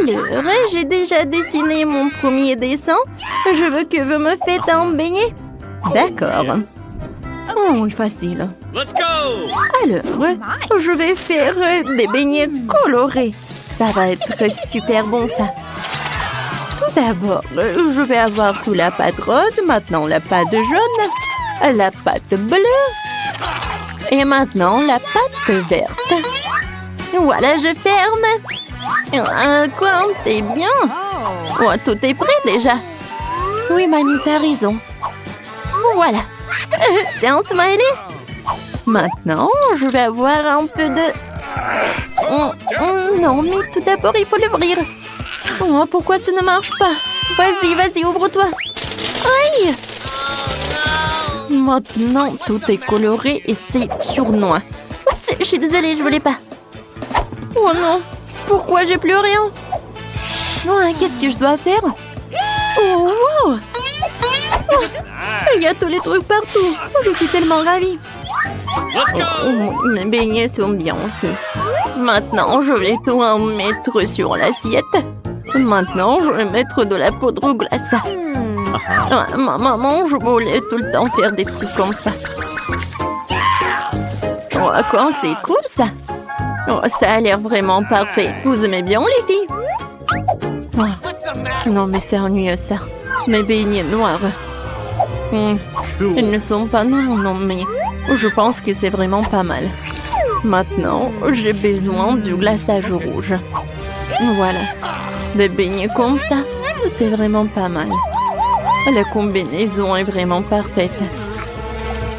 Alors, j'ai déjà dessiné mon premier dessin. Je veux que vous me faites un beignet. D'accord. Oh, oui, facile. Let's go! Alors, je vais faire des beignets colorés. Ça va être super bon, ça. Tout d'abord, je vais avoir toute la pâte rose, maintenant la pâte jaune, la pâte bleue et maintenant la pâte verte. Voilà, je ferme. Quoi? T'es bien? Oh, tout est prêt déjà. Oui, mamie, t'as raison. Voilà. C'est un smiley. Maintenant, je vais avoir un peu de... non, mais tout d'abord, il faut l'ouvrir. Oh, pourquoi ça ne marche pas? Vas-y, ouvre-toi. Aïe! Maintenant, tout est coloré et c'est sournois. Oups, je suis désolée, je voulais pas. Oh non, pourquoi j'ai plus rien? Oh, qu'est-ce que je dois faire? Oh, wow! Oh, il y a tous les trucs partout. Oh, je suis tellement ravie. Mes beignets sont bien aussi. Maintenant, je vais tout en mettre sur l'assiette. Maintenant, je vais mettre de la poudre glace. Maman, je voulais tout le temps faire des trucs comme ça. Oh, quoi, c'est cool ça. Oh, ça a l'air vraiment parfait. Vous aimez bien les filles? Oh, non, mais c'est ennuyeux ça. Mes beignets noirs. Ils ne sont pas noirs, non, mais je pense que c'est vraiment pas mal. Maintenant, j'ai besoin du glaçage rouge. Voilà. Des beignets comme ça, c'est vraiment pas mal. La combinaison est vraiment parfaite.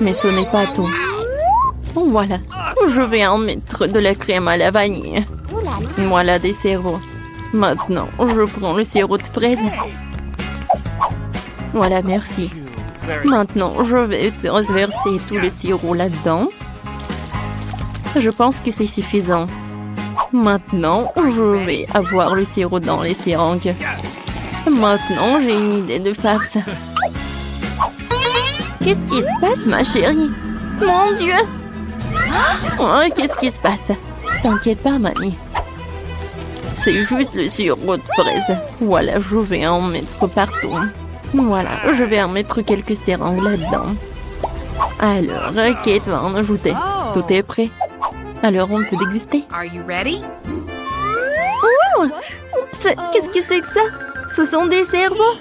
Mais ce n'est pas tout. Voilà. Je vais en mettre de la crème à la vanille. Voilà des sirops. Maintenant, je prends le sirop de fraise. Voilà, merci. Maintenant, je vais transverser tout le sirop là-dedans. Je pense que c'est suffisant. Maintenant, je vais avoir le sirop dans les seringues. Maintenant, j'ai une idée de farce. Qu'est-ce qui se passe, ma chérie? Mon Dieu! Oh, qu'est-ce qui se passe? T'inquiète pas, mamie. C'est juste le sirop de fraise. Voilà, je vais en mettre partout. Voilà, je vais en mettre quelques seringues là-dedans. Alors, Kate va en ajouter. Tout est prêt. Alors, on peut déguster. Are you ready? Oh! Oups! Qu'est-ce que c'est que ça? Ce sont des cerveaux?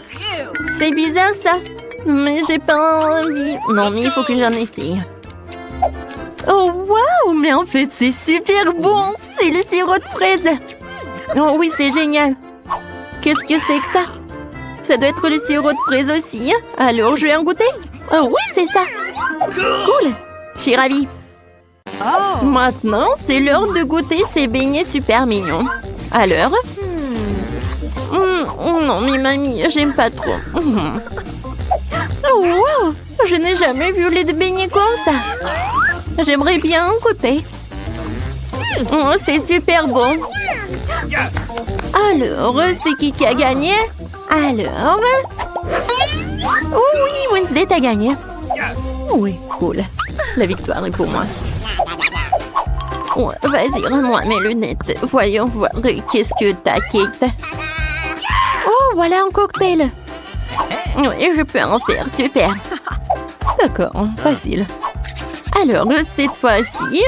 C'est bizarre, ça. Mais j'ai pas envie. Non, mais il faut que j'en essaye. Oh, waouh! Mais en fait, c'est super bon! C'est le sirop de fraise! Oh oui, c'est génial! Qu'est-ce que c'est que ça? Ça doit être le sirop de fraise aussi. Alors, je vais en goûter? Oh oui, c'est ça! Cool! Je suis ravie! Maintenant, c'est l'heure de goûter ces beignets super mignons. Alors? Non, mais mamie, j'aime pas trop. Oh, wow! Je n'ai jamais vu les beignets comme ça. J'aimerais bien en goûter. Oh, c'est super bon. Alors, c'est qui a gagné? Alors? Oh oui, Wednesday, t'as gagné. Oui, cool. La victoire est pour moi. Oh, vas-y, rends-moi mes lunettes. Voyons voir qu'est-ce que t'as, Kate. Oh, voilà un cocktail. Oui, je peux en faire, super. D'accord, facile. Alors, cette fois-ci,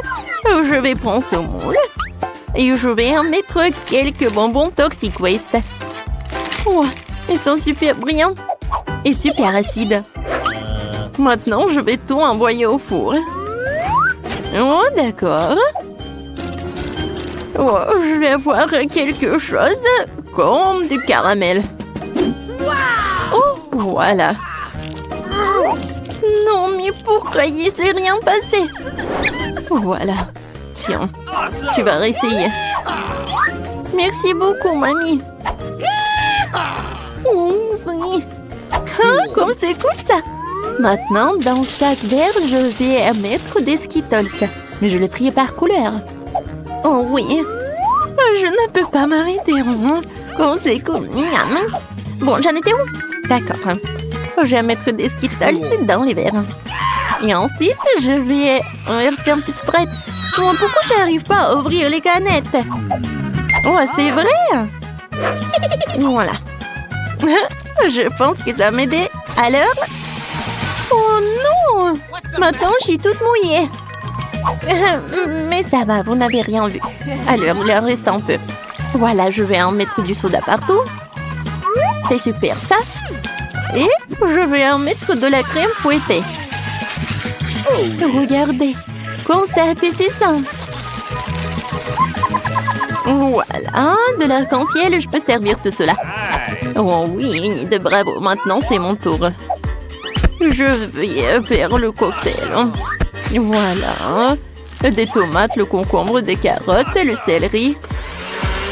je vais prendre ce moule et je vais en mettre quelques bonbons Toxic Waste. Oh, ils sont super brillants et super acides. Maintenant, je vais tout envoyer au four. Oh, d'accord. Oh, je vais avoir quelque chose comme du caramel. Oh, voilà. Non, mais pourquoi il s'est rien passé? Voilà. Tiens, tu vas réessayer. Merci beaucoup, mamie. Oh, oui. Ah, comme c'est cool, ça. Maintenant, dans chaque verre, je vais mettre des Skittles. Mais je les trie par couleur. Oh oui. Je ne peux pas m'arrêter. Oh, c'est cool. Bon, j'en étais où? D'accord. Je vais mettre des Skittles dans les verres. Et ensuite, je vais verser un petit Sprite. Oh, pourquoi je n'arrive pas à ouvrir les canettes? Oh, c'est vrai? Voilà. Je pense que ça va m'aider. Alors? Oh non! Maintenant, je suis toute mouillée. Mais ça va, vous n'avez rien vu. Alors, il en reste un peu. Voilà, je vais en mettre du soda partout. C'est super, ça. Et je vais en mettre de la crème fouettée. Regardez, comme c'est appétissant. Voilà, de l'arc-en-ciel, je peux servir tout cela. Oh oui, de bravo, maintenant c'est mon tour. Je vais faire le cocktail. Voilà, des tomates, le concombre, des carottes, le céleri.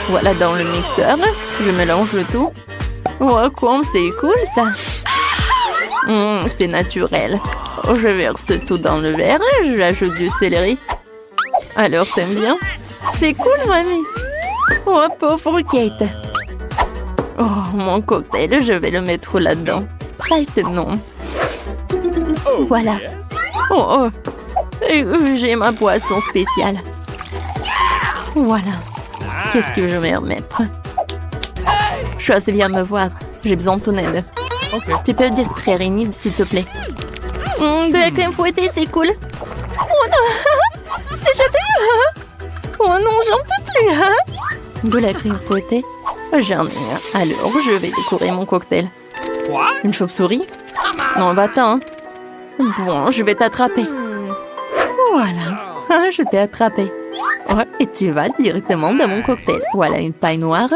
Voilà dans le mixeur, je mélange le tout. Oh, comme c'est cool ça. C'est naturel. Je verse tout dans le verre, j'ajoute du céleri. Alors, t'aimes bien? C'est cool, mamie. Oh, pauvre Kate. Oh, mon cocktail, je vais le mettre là-dedans. Sprite, non. Voilà. Oh, j'ai ma boisson spéciale. Voilà. Qu'est-ce que je vais en mettre? Chose, viens me voir. J'ai besoin de ton aide. Tu peux distraire Enid, s'il te plaît. De la crème fouettée, c'est cool. Oh non! C'est jeté! Oh non, j'en peux plus! De la crème fouettée? J'en ai un. Alors, je vais décorer mon cocktail. Une chauve-souris? Non, va-t'en. Bon, je vais t'attraper. Voilà. Je t'ai attrapé. Ouais, et tu vas directement dans mon cocktail. Voilà une paille noire.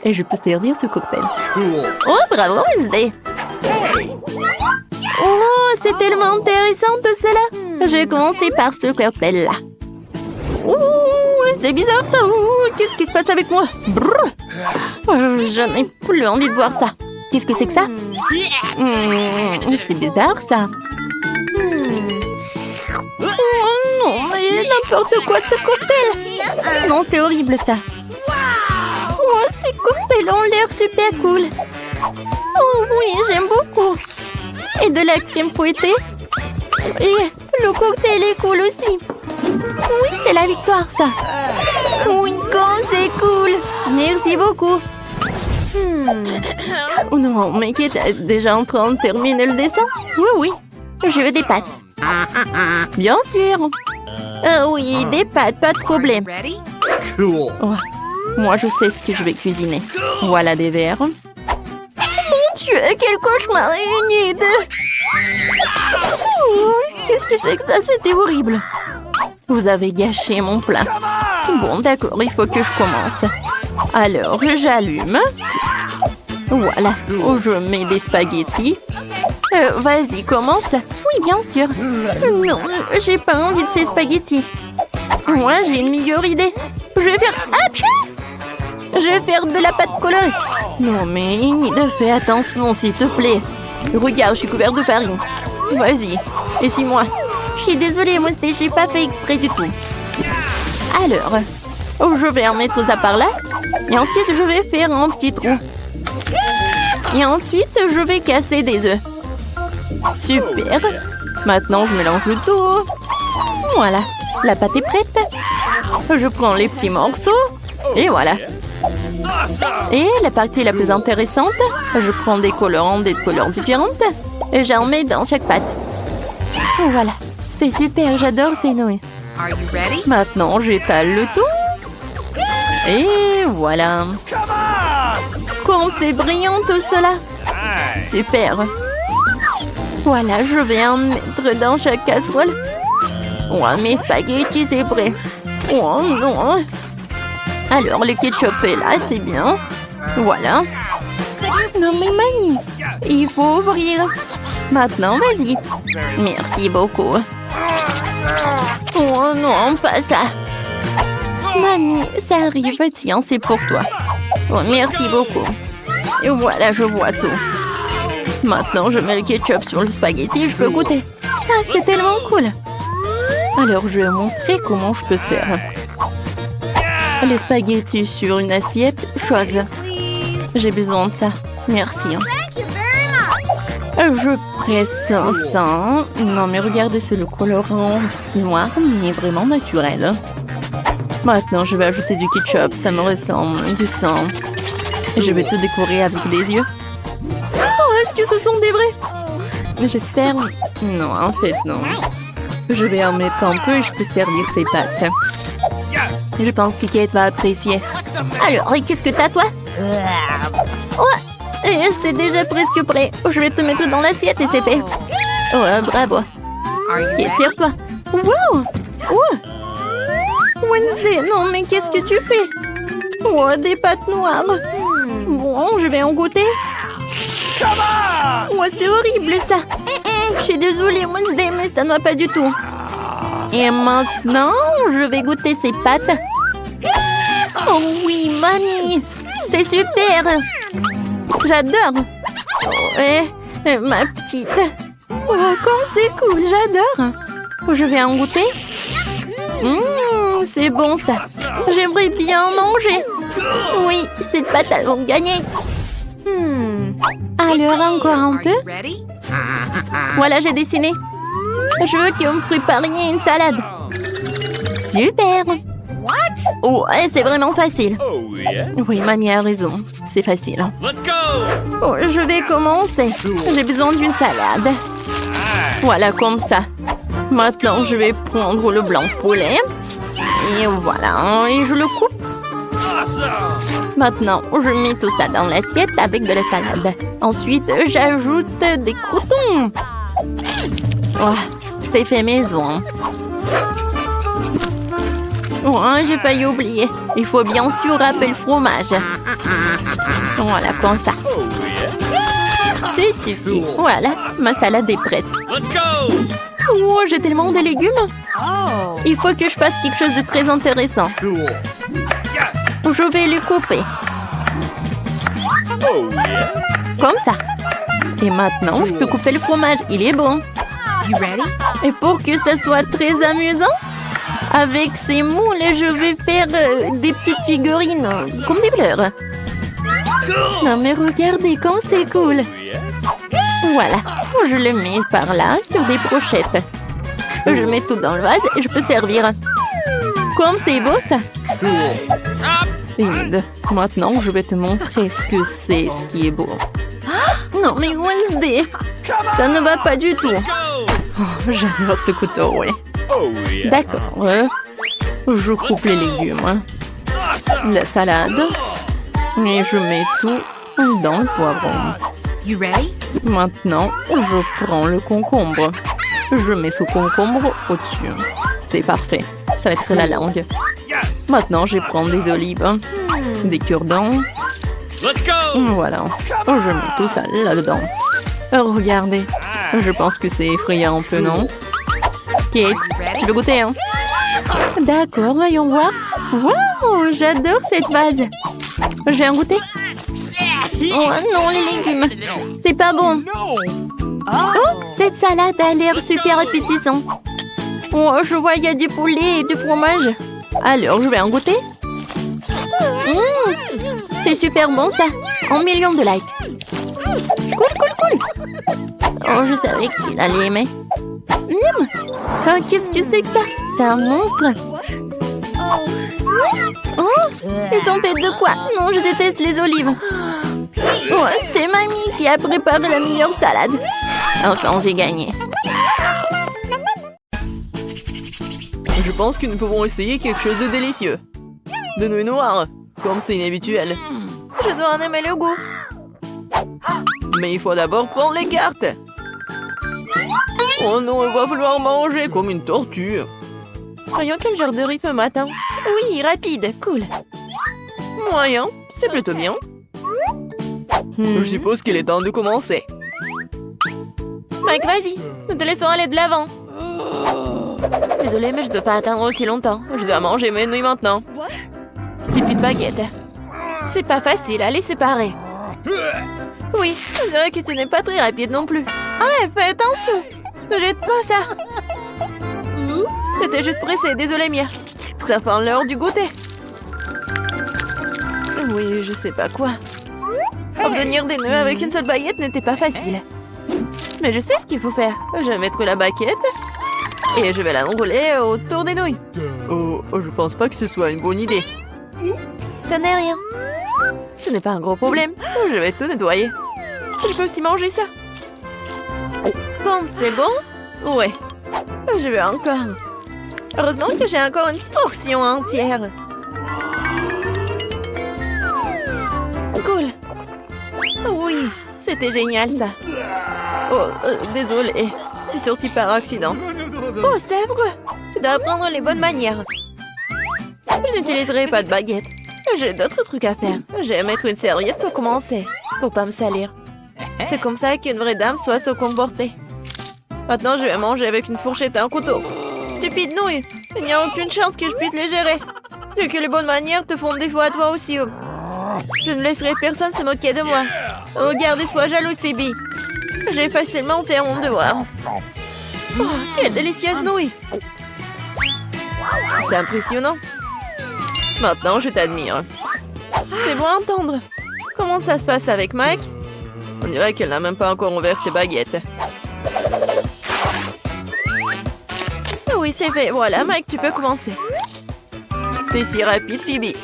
Et je peux servir ce cocktail. Oh, bravo, Wednesday! Oh, c'est tellement intéressant tout cela. Je vais commencer par ce cocktail-là. Oh, c'est bizarre ça. Oh, qu'est-ce qui se passe avec moi? Je n'ai plus envie de voir ça. Qu'est-ce que c'est que ça? C'est bizarre ça. Oh non, mais n'importe quoi ce cocktail. Non, c'est horrible ça. Oh, ces cocktails ont l'air super cool. Oh oui, j'aime beaucoup. Et de la crème fouettée. Et le cocktail est cool aussi. Oui, c'est la victoire, ça. Oui, comme c'est cool. Merci beaucoup. Oh non, mais Kate est déjà en train de terminer le dessin? Oui. Je veux des pâtes. Bien sûr. Oui, des pâtes, pas de problème. Cool. Oh, moi, je sais ce que je vais cuisiner. Voilà des verres. Mon Dieu, quel cauchemar, Enid! Qu'est-ce que c'est que ça? C'était horrible. Vous avez gâché mon plat. Bon, d'accord, il faut que je commence. Alors, j'allume. Voilà, je mets des spaghettis. Vas-y, commence. Oui, bien sûr. Non, j'ai pas envie de ces spaghettis. Moi, j'ai une meilleure idée. Je vais faire... Je vais faire de la pâte colorée. Non, mais Enid, fais attention, s'il te plaît. Regarde, je suis couverte de farine. Vas-y, essuie-moi. Je suis désolée, moi, j'ai pas fait exprès du tout. Alors, je vais en mettre ça par là. Et ensuite, je vais faire un petit trou. Et ensuite, je vais casser des œufs. Super. Maintenant, je mélange le tout. Voilà, la pâte est prête. Je prends les petits morceaux. Et voilà. Et la partie la plus intéressante, je prends des colorants, des couleurs différentes. Et j'en mets dans chaque pâte. Voilà. C'est super, j'adore ces nouilles. Maintenant, j'étale le tout. Et voilà. Comme c'est brillant tout cela. Super. Voilà, je vais en mettre dans chaque casserole. Ouais, mes spaghettis, c'est prêt. Oh non. Alors, le ketchup est là, c'est bien. Voilà. Non mais mamie, il faut ouvrir. Maintenant, vas-y. Merci beaucoup. Oh non, pas ça. Mamie, ça arrive, tiens, c'est pour toi. Oh, merci beaucoup. Et voilà, je vois tout. Maintenant, je mets le ketchup sur le spaghetti et je peux goûter. Ah, c'est tellement cool. Alors, je vais montrer comment je peux faire. Les spaghettis sur une assiette, chose. J'ai besoin de ça. Merci. Je presse ça. Non, mais regardez, c'est le colorant noir, mais vraiment naturel. Maintenant, je vais ajouter du ketchup. Ça me ressemble du sang. Je vais tout décorer avec des yeux. Oh, est-ce que ce sont des vrais? J'espère... Non, en fait, non. Je vais en mettre un peu et je peux servir ces pâtes. Je pense que Kate va apprécier. Alors, qu'est-ce que t'as, toi? Ouais, et c'est déjà presque prêt. Je vais te mettre dans l'assiette et c'est fait. Oh, bravo. Kate, tire-toi. Wow! Oh! Wednesday, non, mais qu'est-ce que tu fais? Oh, des pâtes noires. Bon, je vais en goûter. Oh, c'est horrible, ça. Je suis désolée, Wednesday, mais ça ne va pas du tout. Et maintenant, je vais goûter ces pâtes. Oh oui, mamie, c'est super. J'adore. Ouais, ma petite. Oh, comme c'est cool, j'adore. Je vais en goûter. C'est bon, ça. J'aimerais bien manger. Oui, cette pâte, elles vont gagner. Alors, encore un peu. Voilà, j'ai dessiné. Je veux que vous me prépariez une salade. Super. Oh, c'est vraiment facile. Oui, mamie a raison. C'est facile. Oh, je vais commencer. J'ai besoin d'une salade. Voilà, comme ça. Maintenant, je vais prendre le blanc de poulet. Et voilà, et je le coupe. Maintenant, je mets tout ça dans l'assiette avec de la salade. Ensuite, j'ajoute des croûtons. Oh, c'est fait maison. Oh, j'ai failli oublier. Il faut bien sûr râper le fromage. Voilà, comme ça. C'est suffit. Voilà, ma salade est prête. Oh, j'ai tellement de légumes. Il faut que je fasse quelque chose de très intéressant. Je vais le couper. Comme ça. Et maintenant, je peux couper le fromage. Il est bon. Et pour que ça soit très amusant, avec ces moules, je vais faire des petites figurines, comme des fleurs. Non mais regardez comme c'est cool. Voilà, je le mets par là sur des brochettes. Je mets tout dans le vase et je peux servir. Comme c'est beau ça. Linda, maintenant je vais te montrer ce que c'est, ce qui est beau. Non mais Wednesday, ça ne va pas du tout. Oh, j'adore ce couteau, oui. D'accord, je coupe les légumes, la salade, et je mets tout dans le poivron. Maintenant, je prends le concombre. Je mets ce concombre au-dessus. C'est parfait, ça va être la langue. Maintenant, je prends des olives, des cure-dents. Voilà, je mets tout ça là-dedans. Regardez, je pense que c'est effrayant un peu, non? Kate, tu veux goûter, hein? D'accord, voyons voir. Wow, j'adore cette vase. Je vais en goûter. Oh non, les légumes. C'est pas bon. Oh, cette salade a l'air super appétissante. Oh, je vois, il y a du poulet et du fromage. Alors, je vais en goûter. C'est super bon, ça. 1 million de likes. Cool. Oh, je savais qu'il allait aimer. Miam. Oh, qu'est-ce que c'est que ça? C'est un monstre. Oh, ils ont fait de quoi? Non, je déteste les olives. Oh, c'est mamie qui a préparé la meilleure salade. Enfin, j'ai gagné. Je pense que nous pouvons essayer quelque chose de délicieux. De nouilles noires, comme c'est inhabituel. Je dois en aimer le goût. Mais il faut d'abord prendre les cartes. Oh non, il va falloir manger comme une tortue. Voyons quel genre de rythme matin. Oui, rapide, cool. Moyen, c'est plutôt bien. Je suppose qu'il est temps de commencer. Mike, vas-y, nous te laissons aller de l'avant. Désolée, mais je ne peux pas attendre aussi longtemps. Je dois manger mes nouilles maintenant. Stupide baguette. C'est pas facile à les séparer. Oui, je dirais que tu n'es pas très rapide non plus. Ah, fais attention. Ne jette pas ça. J'étais juste pressée, désolée Mia. Ça fait l'heure du goûter. Oui, je sais pas quoi. Obtenir des nœuds avec une seule baguette n'était pas facile. Mais je sais ce qu'il faut faire. Je vais mettre la baguette et je vais l'enrouler autour des nouilles. Oh, je pense pas que ce soit une bonne idée. Ce n'est rien. Ce n'est pas un gros problème. Je vais tout nettoyer. Je peux aussi manger ça. Comme c'est bon? Ouais. Je veux encore. Heureusement que j'ai encore une portion entière. Cool. Oui, c'était génial ça. Oh, désolé. C'est sorti par accident. Oh, Sèvres, tu dois apprendre les bonnes manières. Je n'utiliserai pas de baguette. J'ai d'autres trucs à faire. Je vais mettre une serviette pour commencer, pour pas me salir. C'est comme ça qu'une vraie dame doit se comporter. Maintenant, je vais manger avec une fourchette et un couteau. Stupide nouille, il n'y a aucune chance que je puisse les gérer. C'est que les bonnes manières te font défaut à toi aussi. Je ne laisserai personne se moquer de moi. Regarde et sois jalouse, Phoebe. J'ai facilement fait mon devoir. Oh, quelle délicieuse nouille! C'est impressionnant. Maintenant, je t'admire. C'est bon à entendre. Comment ça se passe avec Mike? On dirait qu'elle n'a même pas encore ouvert ses baguettes. Oui, c'est fait. Voilà, Mike, tu peux commencer. T'es si rapide, Phoebe.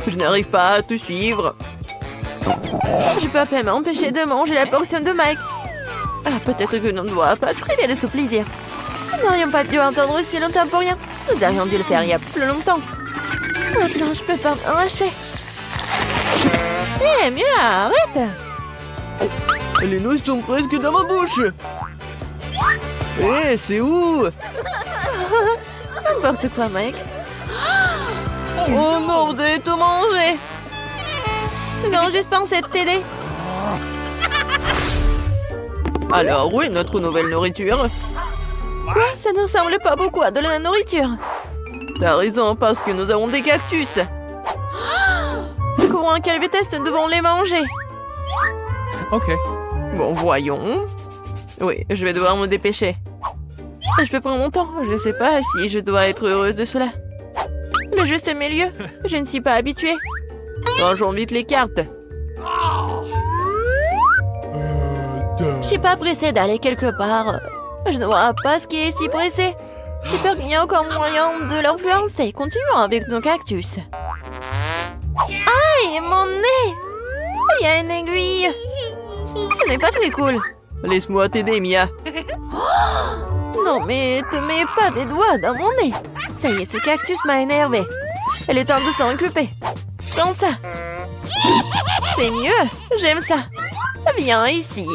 Je n'arrive pas à te suivre. Je peux à peine m'empêcher de manger la portion de Mike. Ah, peut-être que l'on ne doit pas te priver de ce plaisir. Nous n'aurions pas dû attendre aussi longtemps pour rien. Nous aurions dû le faire il y a plus longtemps. Maintenant, je peux pas m'arracher. Eh, mieux, arrête. Les nouilles sont presque dans ma bouche. Eh, c'est où? N'importe quoi, Mike. Oh non, vous avez tout mangé. Nous avons juste pensé de t'aider. Alors, où est notre nouvelle nourriture? Quoi? Ça ne ressemble pas beaucoup à de la nourriture. T'as raison, parce que nous avons des cactus. Courons à quelle vitesse nous devons les manger? Ok. Bon, voyons. Oui, je vais devoir me dépêcher. Je peux prendre mon temps. Je ne sais pas si je dois être heureuse de cela. Le juste milieu. Je ne suis pas habituée. Rangeons vite les cartes. Je suis pas pressée d'aller quelque part. Je ne vois pas ce qui est si pressé. J'ai peur qu'il y ait encore moyen de l'influencer. Continuons avec nos cactus. Aïe, mon nez! Il y a une aiguille. Ce n'est pas très cool. Laisse-moi t'aider, Mia. Non, mais te mets pas des doigts dans mon nez. Ça y est, ce cactus m'a énervé. Elle est temps de s'en occuper. Comme ça. C'est mieux. J'aime ça. Viens ici.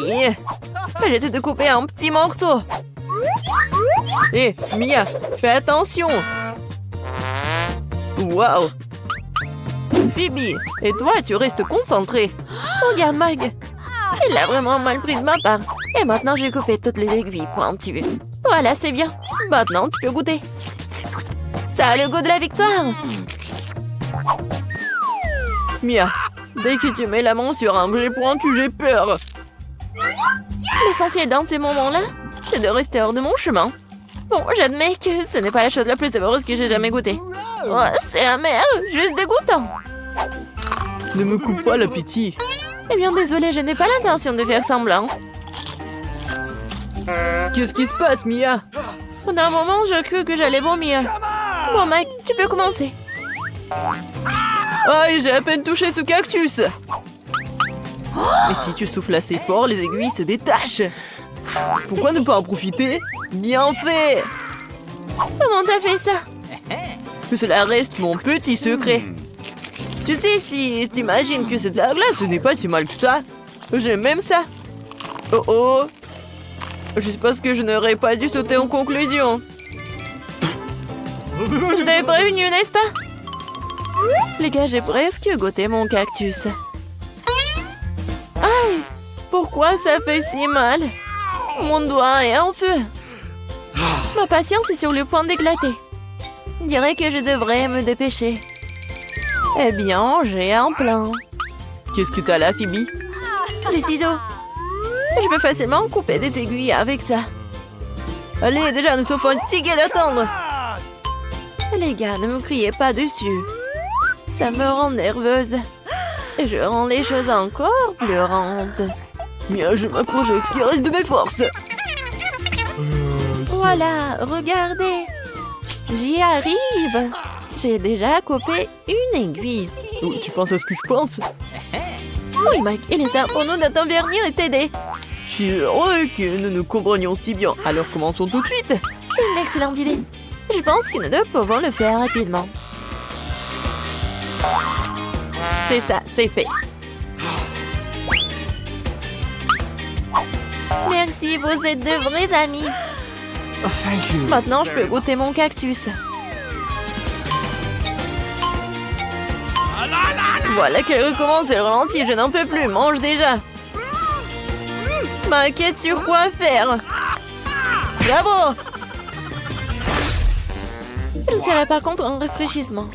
Je vais te découper en petits morceaux. Hé, Mia, fais attention. Waouh. Phoebe, Et toi, tu restes concentré. regarde Mike. Il l'a vraiment mal pris de ma part. Et maintenant, j'ai coupé toutes les aiguilles pour en tuer. Voilà, c'est bien. Maintenant, tu peux goûter. Ça a le goût de la victoire. Mia, dès que tu mets la main sur un objet pointu, j'ai peur. L'essentiel dans ces moments-là, c'est de rester hors de mon chemin. Bon, j'admets que ce n'est pas la chose la plus heureuse que j'ai jamais goûtée. Oh, c'est amer, juste dégoûtant. Ne me coupe pas l'appétit. Eh bien, désolé, je n'ai pas l'intention de faire semblant. Qu'est-ce qui se passe, Mia? Pendant un moment, je crus que j'allais vomir. Bon, Mike, tu peux commencer. Aïe, j'ai à peine touché ce cactus. Mais si tu souffles assez fort, les aiguilles se détachent. Pourquoi ne pas en profiter? Bien fait. Comment t'as fait ça? Que cela reste mon petit secret. Tu sais, si t'imagines que c'est de la glace, ce n'est pas si mal que ça. J'aime même ça. Oh oh. Je suppose que je n'aurais pas dû sauter en conclusion. Je t'avais prévenu, n'est-ce pas? Les gars, j'ai presque goûté mon cactus. Aïe! Pourquoi ça fait si mal? Mon doigt est en feu. Ma patience est sur le point d'éclater. Je dirais que je devrais me dépêcher. Eh bien, j'ai un plan. Qu'est-ce que t'as là, Phoebe? Les ciseaux. Je peux facilement couper des aiguilles avec ça. Allez, déjà, nous sommes fatigués d'attendre. Les gars, ne me criez pas dessus. Ça me rend nerveuse. Et je rends les choses encore plus rondes. Mia, je m'accroche avec ce qui reste de mes forces. Voilà, regardez. J'y arrive. J'ai déjà coupé une aiguille. Oh, tu penses à ce que je pense? Oui, Mike, il est temps pour nous d'intervenir et t'aider. Je suis heureux que nous nous comprenions si bien. Alors commençons tout de suite. C'est une excellente idée. Je pense que nous deux pouvons le faire rapidement. C'est ça, c'est fait. Merci, vous êtes de vrais amis. Oh, thank you. Maintenant, je peux goûter mon cactus. Voilà qu'elle recommence, elle ralentit, je n'en peux plus, mange déjà. Bah, qu'est-ce que tu crois faire? Bravo! Je serais pas contre un rafraîchissement.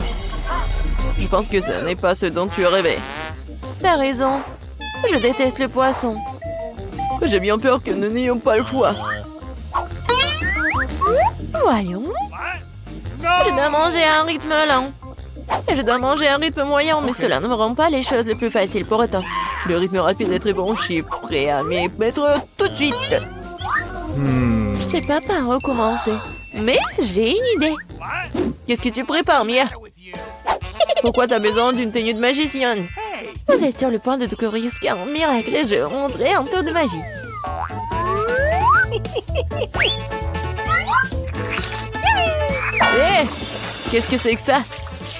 Je pense que ce n'est pas ce dont tu rêvais. T'as raison. Je déteste le poisson. J'ai bien peur que nous n'ayons pas le choix. Voyons. Je dois manger à un rythme lent. Et je dois manger à un rythme moyen, mais cela ne me rend pas les choses les plus faciles pour autant. Le rythme rapide est très bon, je suis prêt à m'y mettre tout de suite. Je sais pas par où commencer. Mais j'ai une idée. Qu'est-ce que tu prépares, Mia? Pourquoi t'as besoin d'une tenue de magicienne? Vous êtes sur le point de découvrir ce qu'est un miracle et je rendrai un tour de magie. Hé! Qu'est-ce que c'est que ça?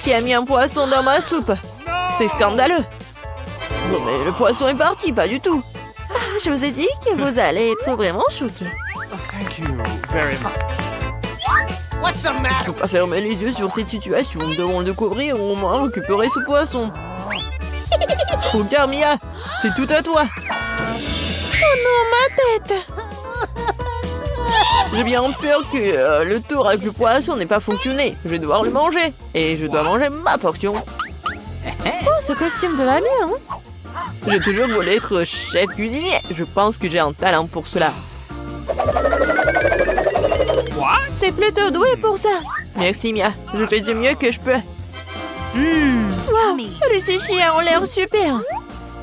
Qui a mis un poisson dans ma soupe? C'est scandaleux! Bon, mais le poisson est parti, pas du tout! Je vous ai dit que vous allez être vraiment choqués. Oh, thank you very much. Je peux pas fermer les yeux sur cette situation. Nous devons le découvrir ou au moins récupérer ce poisson. Regarde, Mia! C'est tout à toi! Oh non, ma tête! J'ai bien peur que le tour avec le poisson n'ait pas fonctionné. Je vais devoir le manger. Et je dois manger ma portion. Oh, ce costume de la mienne, hein? J'ai toujours voulu être chef cuisinier. Je pense que j'ai un talent pour cela. T'es plutôt doué pour ça. Merci, Mia. Je fais du mieux que je peux. Wow, les sushis ont l'air super.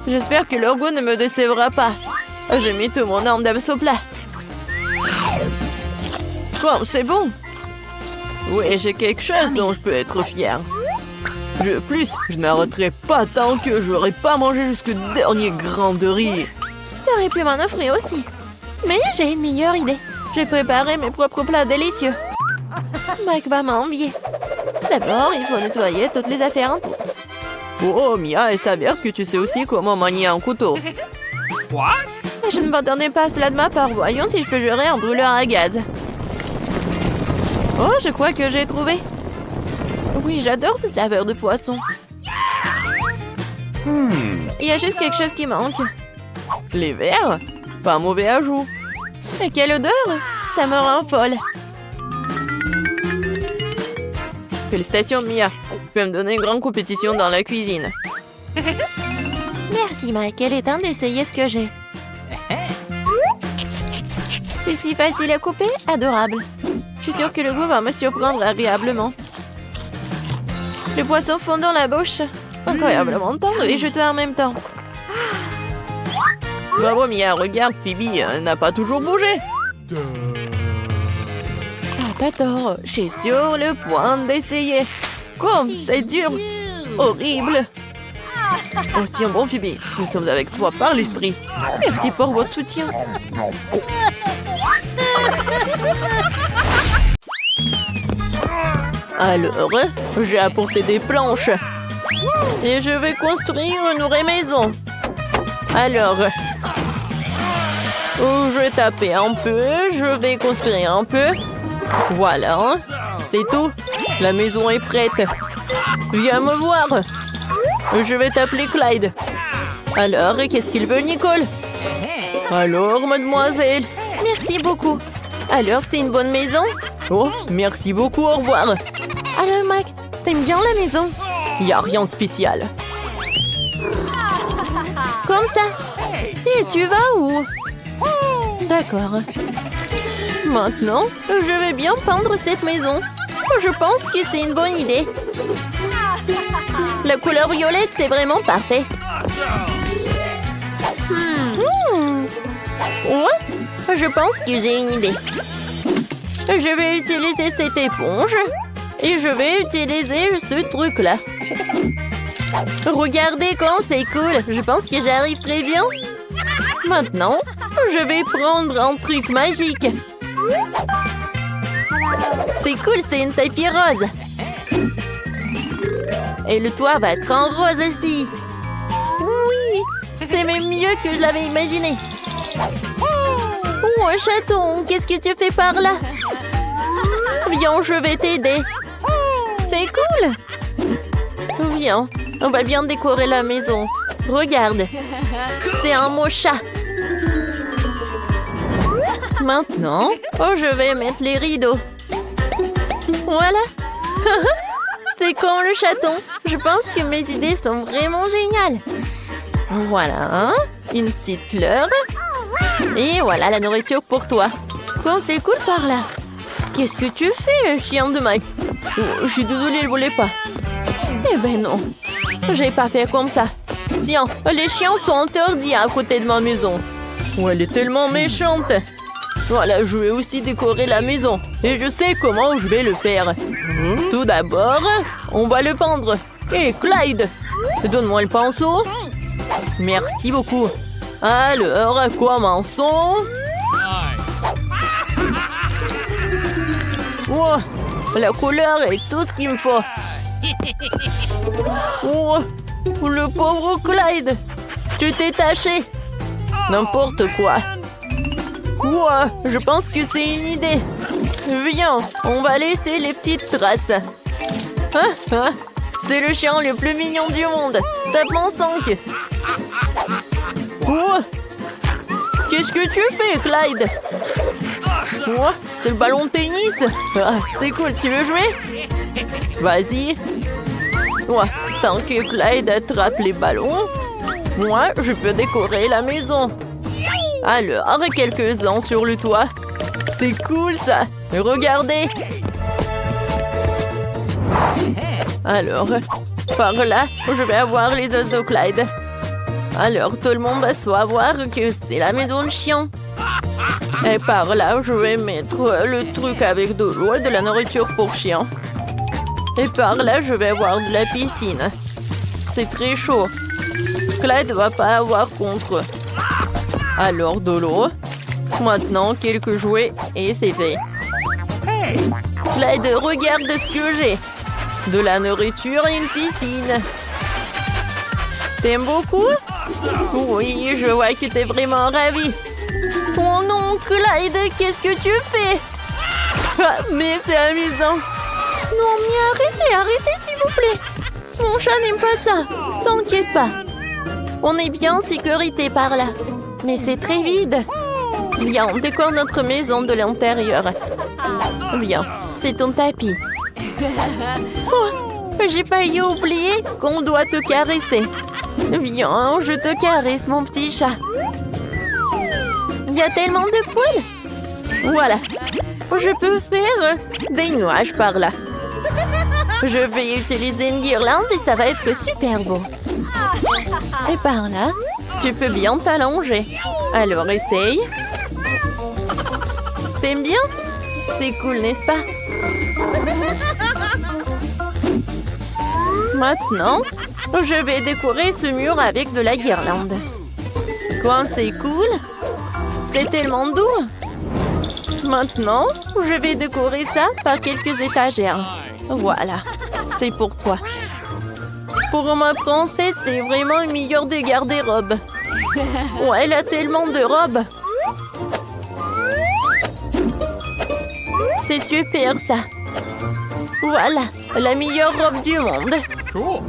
J'espère que leur goût ne me décevra pas. J'ai mis tout mon âme d'âme au plat. Bon, c'est bon. Oui, j'ai quelque chose dont je peux être fier. Je n'arrêterai pas tant que je n'aurai pas mangé jusqu'au dernier grain de riz. T'aurais pu m'en offrir aussi. Mais j'ai une meilleure idée. J'ai préparé mes propres plats délicieux. Mike va m'envier. D'abord, il faut nettoyer toutes les affaires en tout. Oh, Mia, il s'avère que tu sais aussi comment manier un couteau. Je ne m'attendais pas à cela de ma part. Voyons si je peux gérer un brûleur à gaz. Oh, je crois que j'ai trouvé. Oui, j'adore ce saveur de poisson. Il y a juste quelque chose qui manque. Les verres? Pas un mauvais ajout. Et quelle odeur! Ça me rend folle. Félicitations, Mia. Tu peux me donner une grande compétition dans la cuisine. Merci, Mike. Il est temps d'essayer ce que j'ai. C'est si facile à couper, adorable. Je suis sûre que le goût va me surprendre agréablement. Le poisson fond dans la bouche. Incroyablement tendre et juteux en même temps. Bravo, Mia. Regarde, Phoebe n'a pas toujours bougé. Ah, pas tort. Je suis sur le point d'essayer. Comme c'est dur. Horrible. Oh, tiens, bon, Phoebe. Nous sommes avec toi par l'esprit. Merci pour votre soutien. Alors, j'ai apporté des planches. Et je vais construire une vraie maison. Alors, je vais taper un peu, je vais construire un peu. Voilà, c'est tout. La maison est prête. Viens me voir. Je vais t'appeler Clyde. Alors, qu'est-ce qu'il veut, Nicole? Alors, mademoiselle? Merci beaucoup. Alors, c'est une bonne maison? Oh, merci beaucoup, au revoir. Alors, Mike, t'aimes bien la maison? Y a rien de spécial. Comme ça. Et tu vas où? D'accord. Maintenant, je vais bien peindre cette maison. Je pense que c'est une bonne idée. La couleur violette, c'est vraiment parfait. Ouais, je pense que j'ai une idée. Je vais utiliser cette éponge et je vais utiliser ce truc-là. Regardez comme c'est cool. Je pense que j'arrive très bien. Maintenant, je vais prendre un truc magique. C'est cool, c'est une tapis rose. Et le toit va être en rose aussi. Oui, c'est même mieux que je l'avais imaginé. Oh, un chaton, qu'est-ce que tu fais par là? Viens, je vais t'aider. C'est cool. Viens, on va bien décorer la maison. Regarde, c'est un mot chat. Maintenant, je vais mettre les rideaux. Voilà. C'est comme le chaton. Je pense que mes idées sont vraiment géniales. Voilà, une petite fleur. Et voilà la nourriture pour toi. Comme c'est cool par là. Qu'est-ce que tu fais, chien de Mike? Oh, je suis désolée, elle voulait pas. Eh ben non, j'ai pas fait comme ça. Tiens, les chiens sont interdits à côté de ma maison. Oh, elle est tellement méchante. Voilà, je vais aussi décorer la maison. Et je sais comment je vais le faire. Tout d'abord, on va le peindre. Hé, Clyde, donne-moi le pinceau. Merci beaucoup. Alors, commençons. Oh, la couleur est tout ce qu'il me faut. Oh, le pauvre Clyde. Tu t'es taché. N'importe quoi. Wow, je pense que c'est une idée. Viens, on va laisser les petites traces. C'est le chien le plus mignon du monde. Tape-moi 5. Oh, qu'est-ce que tu fais, Clyde? Oh, c'est le ballon de tennis. C'est cool, tu veux jouer? Vas-y. Oh, tant que Clyde attrape les ballons, moi, je peux décorer la maison. Alors, quelques-uns sur le toit. C'est cool, ça. Regardez. Alors, par là, je vais avoir les os de Clyde. Alors, tout le monde va savoir que c'est la maison de chien. Et par là, je vais mettre le truc avec de l'eau et de la nourriture pour chien. Et par là, je vais avoir de la piscine. C'est très chaud. Clyde ne va pas avoir contre. Alors, de l'eau. Maintenant, quelques jouets et c'est fait. Clyde, regarde ce que j'ai. De la nourriture et une piscine. T'aimes beaucoup? Oui, je vois que t'es vraiment ravi. Oh non, Clyde, qu'est-ce que tu fais? Mais c'est amusant. Non, mais arrêtez s'il vous plaît. Mon chat n'aime pas ça. T'inquiète pas. On est bien en sécurité par là. Mais c'est très vide. Viens, on décore notre maison de l'intérieur. Viens, c'est ton tapis. Oh, j'ai failli oublier qu'on doit te caresser. Viens, je te caresse, mon petit chat. Il y a tellement de poils. Voilà. Je peux faire des nuages par là. Je vais utiliser une guirlande et ça va être super beau. Et par là, tu peux bien t'allonger. Alors, essaye. T'aimes bien? C'est cool, n'est-ce pas? Maintenant, je vais décorer ce mur avec de la guirlande. Quoi, c'est cool? C'est tellement doux. Maintenant, je vais décorer ça par quelques étagères. Voilà, c'est pour toi. Pour ma princesse, c'est vraiment une meilleure des garde-robes. Oh, elle a tellement de robes. C'est super, ça. Voilà, la meilleure robe du monde. Oh,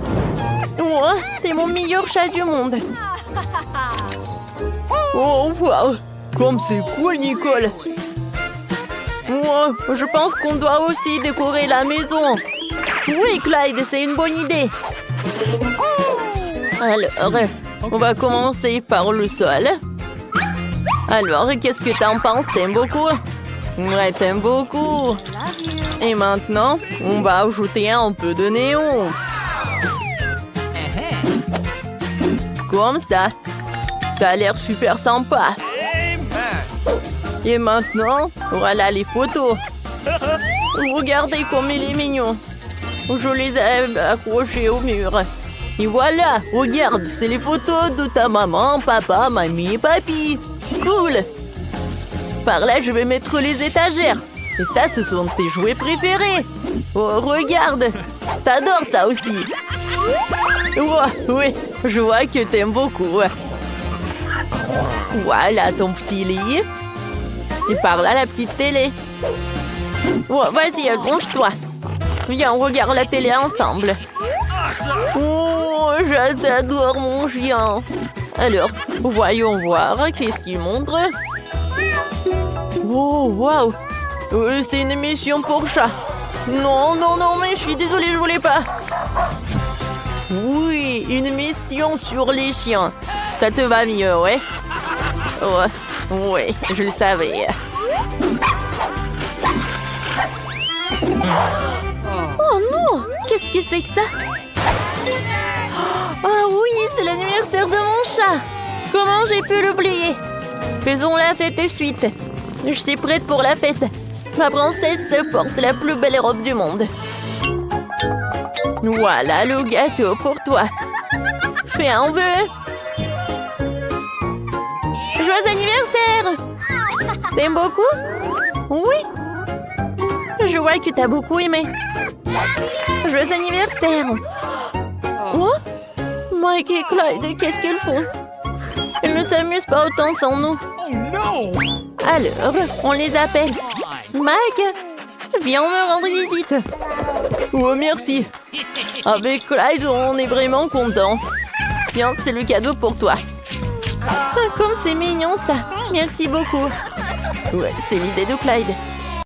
t'es mon meilleur chat du monde. Oh, wow. Comme c'est cool, Nicole. Oh, je pense qu'on doit aussi décorer la maison. Oui, Clyde, c'est une bonne idée. Alors, on va commencer par le sol. Alors, qu'est-ce que t'en penses? T'aimes beaucoup? Ouais, t'aimes beaucoup. Et maintenant, on va ajouter un peu de néon. Comme ça. Ça a l'air super sympa. Et maintenant, voilà les photos. Regardez comme il est mignon. Je les ai accrochés au mur. Et voilà, regarde, c'est les photos de ta maman, papa, mamie et papy. Cool. Par là, je vais mettre les étagères. Et ça, ce sont tes jouets préférés. Oh, regarde, t'adores ça aussi. Oh, oui, je vois que t'aimes beaucoup. Voilà ton petit lit. Et par là, la petite télé. Oh, vas-y, allonge-toi. Viens, on regarde la télé ensemble. Oh, je t'adore, mon chien. Alors, voyons voir, qu'est-ce qu'il montre? Oh, waouh. C'est une émission pour chat. Non, non, non, mais je suis désolée, je voulais pas. Oui, une émission sur les chiens. Ça te va mieux, ouais? Oh, ouais, je le savais. Oh non! Qu'est-ce que c'est que ça? Ah oui, c'est l'anniversaire de mon chat! Comment j'ai pu l'oublier? Faisons la fête de suite. Je suis prête pour la fête. Ma princesse porte la plus belle robe du monde. Voilà le gâteau pour toi. Fais un vœu. Joyeux anniversaire! T'aimes beaucoup? Oui. Je vois que t'as beaucoup aimé. Joyeux anniversaire! Oh? Mike et Clyde, qu'est-ce qu'ils font? Ils ne s'amusent pas autant sans nous. Oh no! Alors, on les appelle. Mike, viens me rendre visite. Oh, merci. Avec Clyde, on est vraiment content. Tiens, c'est le cadeau pour toi. Ah, comme c'est mignon ça. Merci beaucoup. Ouais, c'est l'idée de Clyde.